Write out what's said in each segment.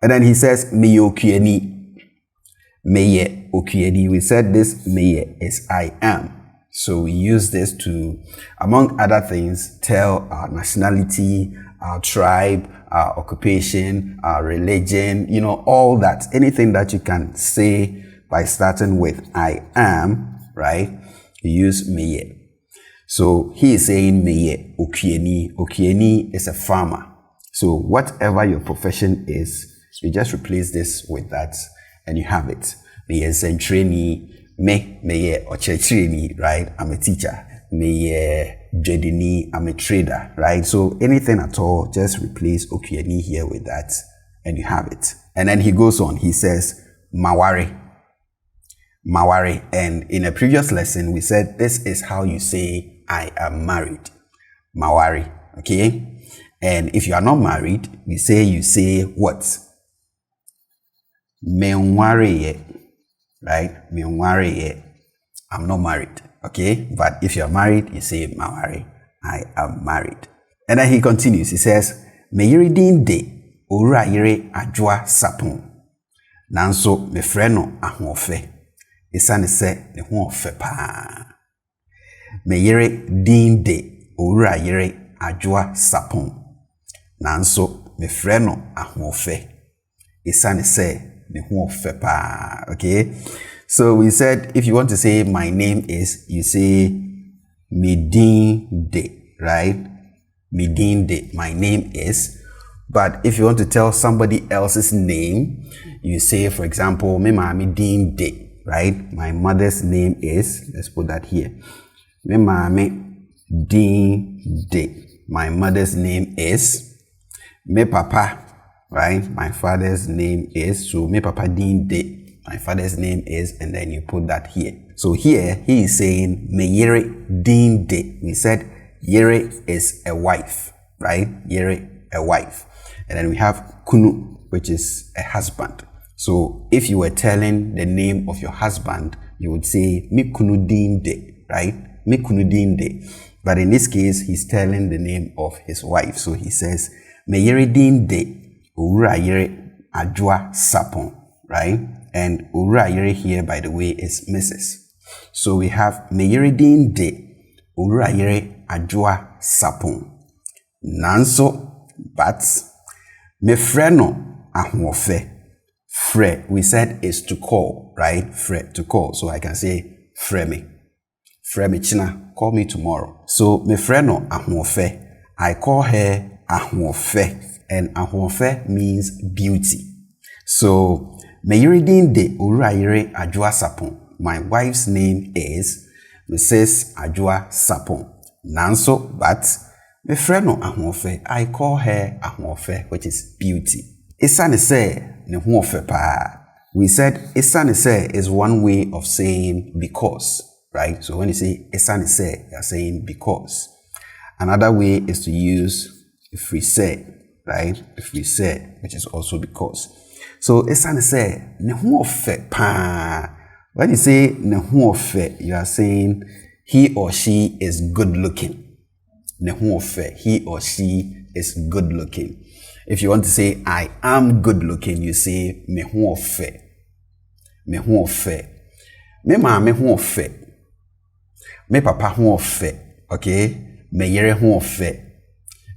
And then he says, meye okuani. Meye okuani. We said this meye is I am. So we use this to, among other things, tell our nationality, our tribe, our occupation, our religion, all that. Anything that you can say by starting with I am, right? You use meye. So he is saying meye okuani. Okuani is a farmer. So whatever your profession is, you just replace this with that and you have it. Meye zentreni, meye ochechireni, right? I'm a teacher. Meye dredini, I'm a trader, right? So anything at all, just replace okuani here with that and you have it. And then he goes on, he says, maware. Maware. And in a previous lesson, we said this is how you say I am married. Maware. Okay? And if you are not married, you say what? Menware. Right? Menware. I'm not married. Okay? But if you are married, you say maware. I am married. And then he continues. He says, Meyiridin de ora yere adwa sapon. Nanso me freno ahofe. Isane se ne ho ofe pa. Meyiridin de ora yere adwa sapon. Nanso me freno ahofe. Isane se ne ho ofe pa. Okay? So we said if you want to say my name is, you say Midin de, right? Midin de, my name is. But if you want to tell somebody else's name, you say, for example, me mami din de, right? My mother's name is, let's put that here. Me mami din de. My mother's name is. Me papa, right? My father's name is. So me papa din de. My father's name is, and then you put that here. So here he is saying me yere din de. We said yere is a wife, right? Yere, a wife. And then we have kunu, which is a husband. So if you were telling the name of your husband, you would say mi kunu din de, right? Mi kunu din de. But in this case, he's telling the name of his wife. So he says me yere din de ura yere adwa sapon, right? And ura yere here, by the way, is Mrs. So we have me yere din de ura yere adwa sapon. Nanso, but me freno ahofe. Fre, we said is to call, right? Fre, to call. So I can say fre me. Fre me china, call me tomorrow. So me freno ahofe. I call her ahofe. And ahofe means beauty. So Meyiridin de ura yere adwa sapon. My wife's name is Mrs. Adwa Sapon. Nanso, but me freno ahofe. I call her ahofe, which is beauty. Isane se ne ho ofe pa. We said isane se is one way of saying because, right? So when you say isane se, you're saying because. Another way is to use if we say, right? If we say, which is also because. So isane se ne ho ofe pa. When you say ne ho ofe, you are saying he or she is good looking. Ne ho ofe, he or she is good looking. If you want to say I am good looking, you say me ho ofe. Me ho ofe. Me ma me ho ofe. Me papa ho ofe. Okay? Me yere ho ofe.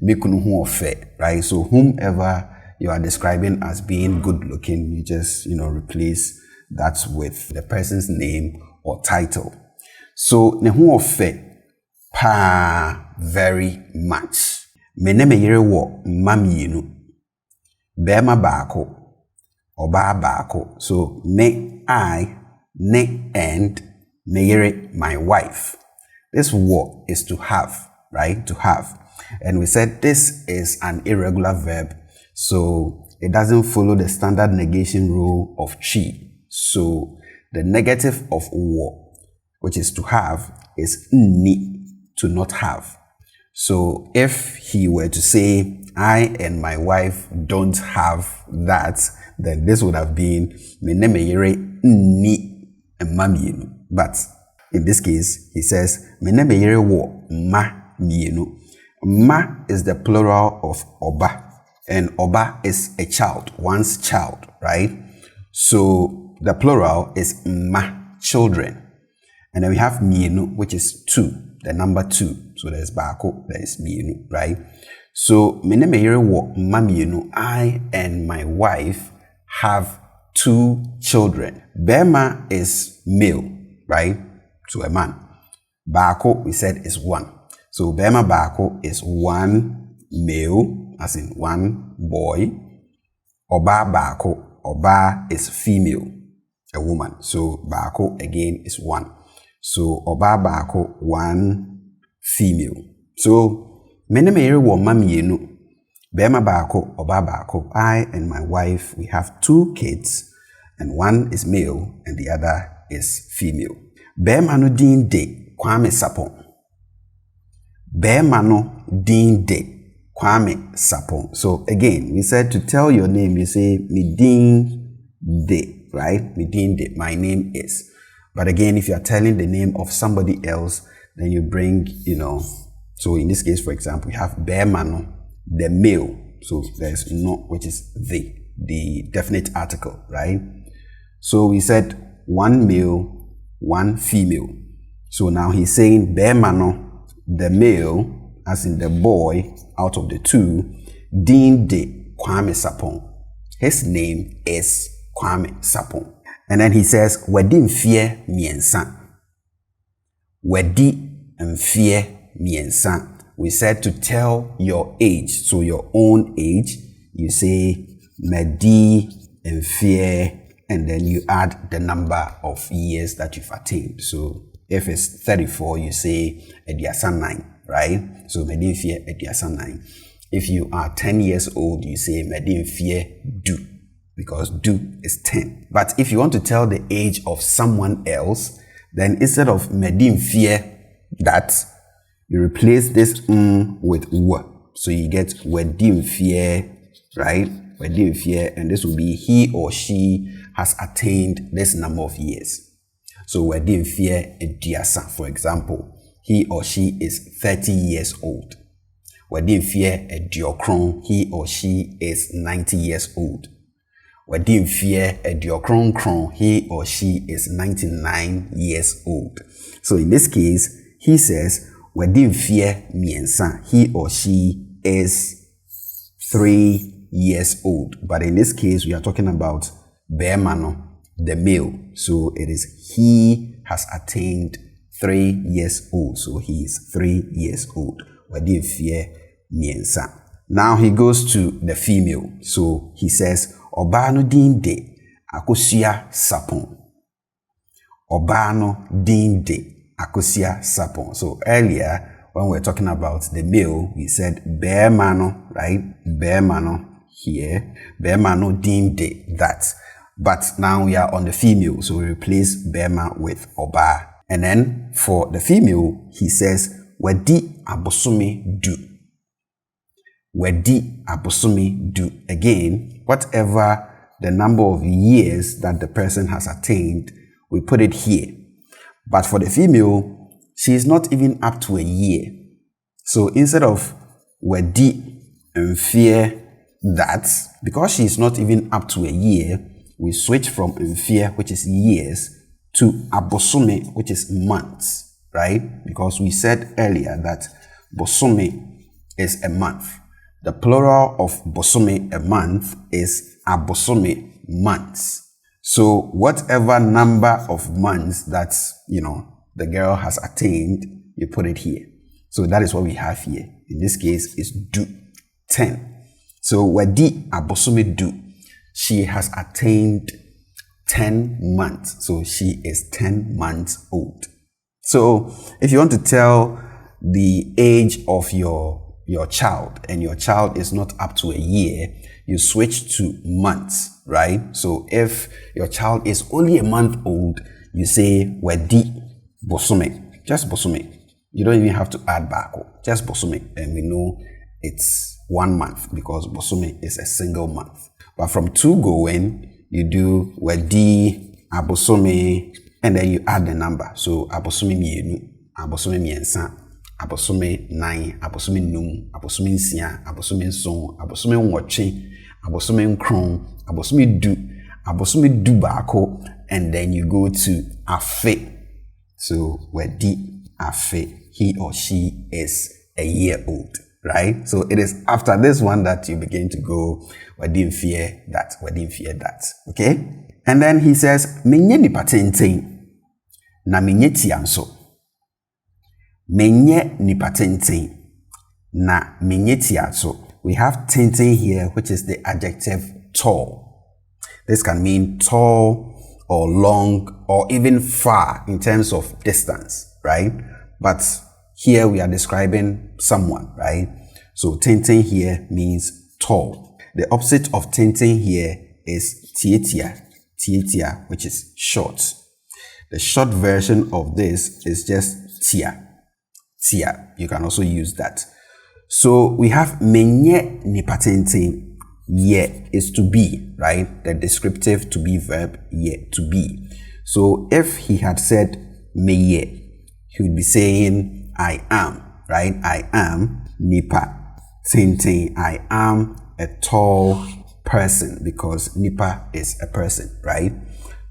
Me kunu ho ofe. Right? So whomever you are describing as being good looking, you just, replace that with the person's name or title. So ne ho ofe pa very much. Me ne me yere wo mamiyinu. Bema baako, oba baako. So me I, ne and me yere my wife. This word is to have, right? To have. And we said this is an irregular verb, so it doesn't follow the standard negation rule of chi. So the negative of wo, which is to have, is ni, to not have. So if he were to say, I and my wife don't have that, then this would have been me ne me yere ni emma mienu. But in this case, he says me ne me yere wo ma mienu. Ma is the plural of oba, And oba is a child, one's child, right? So the plural is ma, children. And then we have mienu, which is 2, the number 2. So there's baako, there's mienu, right? So mene meyere wo ma mienu, I and my wife have 2 children. Bema is male, right? So a man. Baako, we said, is 1. So bema baako is 1 male, as in 1 boy. Oba baako, oba is female, a woman. So baako again is 1. So oba baako, 1 female. So mene meyere wo ma mienu. Bema baako, oba baako. I and my wife, we have 2 kids, and 1 is male and the other is female. Bema no din de Kwame Sapon. Bema no din de Kwame Sapon. So again, we said to tell your name, you say mi din de, right? Mi din de, my name is. But again, if you are telling the name of somebody else, then you bring, so in this case, for example, you have Bema no, the male. So there's no, which is the definite article, right? So we said 1 male, 1 female. So now he's saying Bema no, the male, as in the boy, out of the 2, din de Kwame Sapon. His name is Kwame Sapon. And then he says, Wedi mfie miensa. Wedi mfie miensa. We said to tell your age, so your own age, you say Medi mfie, and then you add the number of years that you've attained. So if it's 34, you say Ediasa 9, right? So Medi mfie Ediasa 9. If you are 10 years old, you say Medi mfie du, because du is 10. But if you want to tell the age of someone else, then instead of Medi mfie that, you replace this with w. So you get Wedi mfie, right? Wedi mfie, and this will be he or she has attained this number of years. So Wedi mfie ediasa, for example, he or she is 30 years old. Wedi mfie ediokron, he or she is 90 years old. Wedi mfie ediokron kron, he or she is 99 years old. So in this case, he says Wedi mfie miensa, he or she is 3 years old. But in this case, we are talking about Bema no, the male. So it is he has attained 3 years old. So he is 3 years old. Wedi mfie miensa. Now he goes to the female. So he says, Oba no din de akosua sapon. Oba no din de akosua sapon. So earlier, when we were talking about the male, we said Bema no, right? Bema no here. Bema no din de that. But now we are on the female, so we replace Bema with Oba. And then for the female, he says, Wedi abosome du. Wedi abosome du. Again, whatever the number of years that the person has attained, we put it here. But for the female, she is not even up to a year. So instead of Wedi mfie that, because she is not even up to a year, we switch from mfie, which is years, to abosome, which is months, right? Because we said earlier that bosome is a month. The plural of bosome, a month, is abosome, months. So whatever number of months that, the girl has attained, you put it here. So that is what we have here. In this case, it's du, 10. So Wedi abosome du. She has attained 10 months. So she is 10 months old. So if you want to tell the age of your child and your child is not up to a year, you switch to months, right? So if your child is only a month old, you say Wedi bosome, just bosome. You don't even have to add bako, just bosome. And we know it's 1 month because bosome is a single month. But from 2 going, you do Wedi abosome, and then you add the number. So abosome mienu, abosome miensa, abosome 9, abosome num, abosome nsia, abosome nson, abosome nwɔtwe, abosome nkron, abosome du, abosome du baako, and then you go to afe. So wedi afe, he or she is a year old, right? So it is after this one that you begin to go wedi fear that, okay? And then he says menye nipa tenten na menye tia nso. Menye nipa tenten na menye tia nso. We have tenten here, which is the adjective tall. This can mean tall or long or even far in terms of distance, right? But here we are describing someone, right? So tenten here means tall. The opposite of tenten here is tietia, which is short. The short version of this is just tia. You can also use that. So we have menye nipa tenten. Ye is to be, right? The descriptive to be verb, ye, to be. So if he had said meye, he would be saying I am, right? I am nipa tenten. I am a tall person, because nipa is a person, right?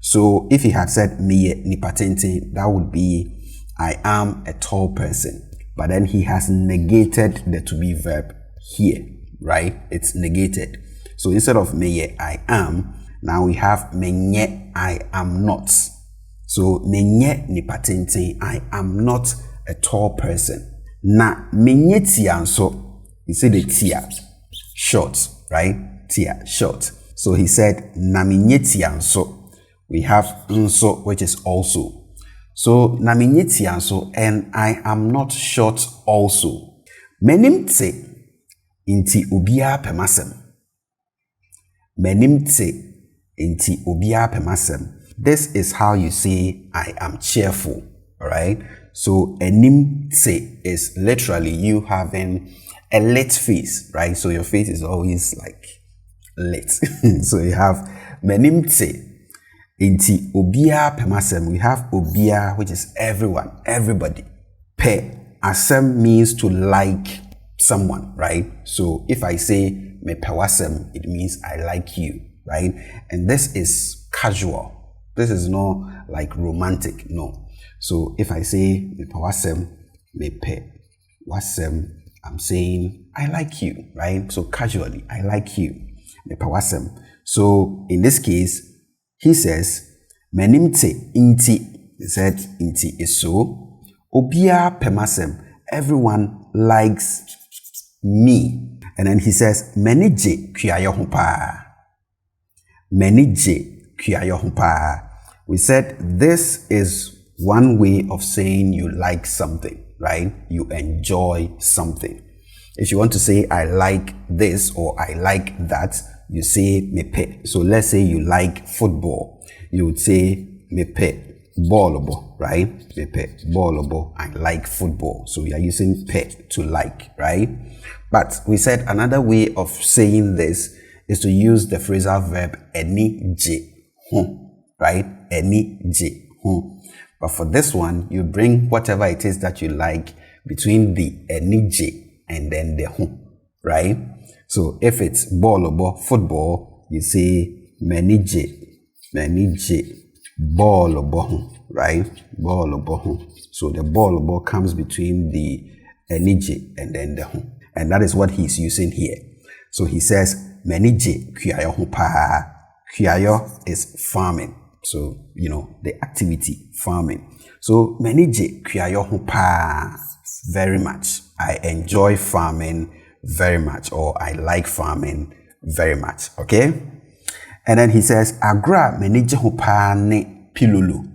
So if he had said meye nipa tenten, that would be I am a tall person. But then he has negated the to be verb here, right? It's negated. So instead of meye I am, now we have menye I am not. So menye nipa tenten, I am not a tall person. Na menye tia nso, you see the tia, short, right? Tia, short. So he said na menye tia nso. We have nso, which is also. So na menye tia nso, and I am not short also. Menim te inti obia pemasem. Menim te inti obia pemasem. This is how you say I am cheerful, all right? So enim te is literally you having a lit face, right? So your face is always like lit. So you have menim te inti obia pemasem. We have obia, which is everyone, everybody. Pe asem means to like someone, right? So if I say me pewasem, it means I like you, right? And this is casual. This is not like romantic, no. So if I say me pewasem, me pewasem, I'm saying I like you, right? So casually, I like you, me pewasem. So in this case, he says, menimte inti. He said inti is so. Obia pemasem, everyone likes me. And then he says, menije kuyayo hupa. Menije kuyayo hupa. We said this is one way of saying you like something, right? You enjoy something. If you want to say I like this or I like that, you say mepe. So let's say you like football. You would say mepe ballable, right? Mepe ballable. I like football. So we are using pe to like, right? But we said another way of saying this is to use the phrasal verb eni je hu, right? Eni je hu. But for this one, you bring whatever it is that you like between the eni je and then the hu, right? So if it's ballable, football, you say menije ballable, right? Ballable. So the ballable comes between the enije and then the hu. And that is what he's using here. So he says, menije kuyayo hu pa. Kuyayo is farming. So, you know, the activity, farming. So, menije kuyayo hu pa. Very much. I enjoy farming very much, or I like farming very much. Okay? And then he says, agra menije hu pa ne pilulu.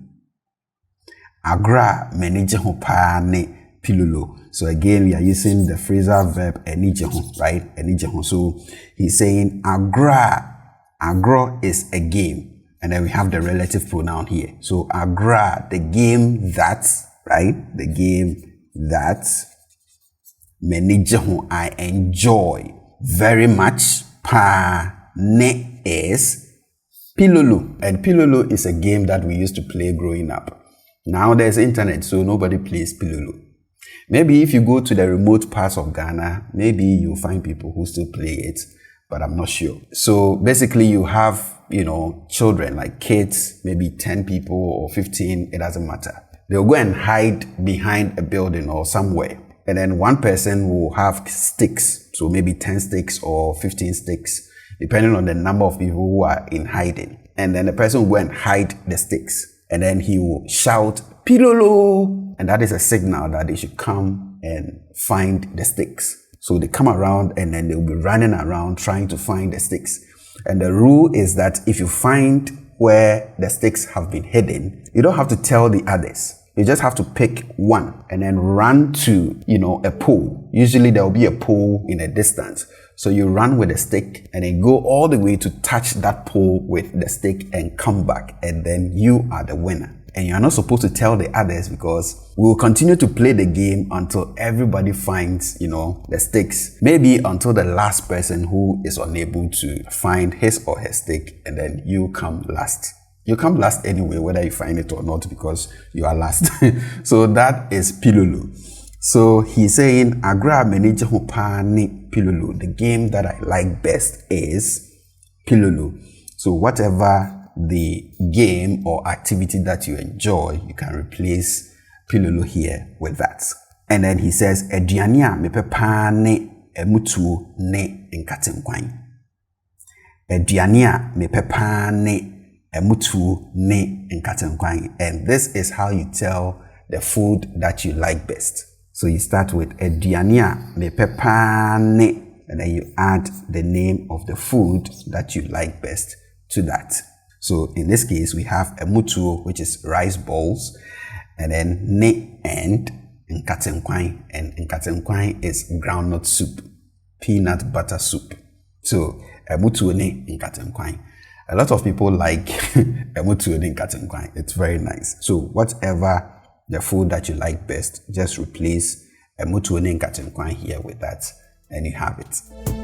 Agra menije hu pa ne pilulu. So again, we are using the phrasal verb enijehu, right? Enijehu. So he's saying agra. Agro is a game. And then we have the relative pronoun here. So agra, the game that, right? The game that menijehu, I enjoy very much. Pa ne is pilulu. And pilulu is a game that we used to play growing up. Now there's internet, so nobody plays pilulu. Maybe if you go to the remote parts of Ghana, maybe you'll find people who still play it, but I'm not sure. So basically you have, children, like kids, maybe 10 people or 15, it doesn't matter. They'll go and hide behind a building or somewhere. And then one person will have sticks, so maybe 10 sticks or 15 sticks, depending on the number of people who are in hiding. And then the person will go and hide the sticks. And then he will shout, "Pilolo!" And that is a signal that they should come and find the sticks. So they come around and then they'll be running around trying to find the sticks. And the rule is that if you find where the sticks have been hidden, you don't have to tell the others. You just have to pick one and then run to, a pole. Usually there will be a pole in a distance. So you run with a stick and then go all the way to touch that pole with the stick and come back. And then you are the winner. And you're not supposed to tell the others because we will continue to play the game until everybody finds, the sticks. Maybe until the last person who is unable to find his or her stick, and then you come last. You come last anyway, whether you find it or not, because you are last. So that is Pilolo. So he's saying, Agra menije ho pa ni Pilolo. The game that I like best is Pilolo. So whatever the game or activity that you enjoy, you can replace Pilolo here with that. And then he says, Aduane a mepe pa ne emutuo ne nkatenkwan. Aduane a mepe pa ne emutuo ne nkatenkwan. And this is how you tell the food that you like best. So you start with Aduane a mepe pa ne, and then you add the name of the food that you like best to that. So in this case, we have emutuo, which is rice balls, and then ne and nkatenkwan. And nkatenkwan is groundnut soup, peanut butter soup. So emutuo ne nkatenkwan. A lot of people like emutuo ne nkatenkwan. It's very nice. So whatever the food that you like best, just replace emutuo ne nkatenkwan here with that, and you have it.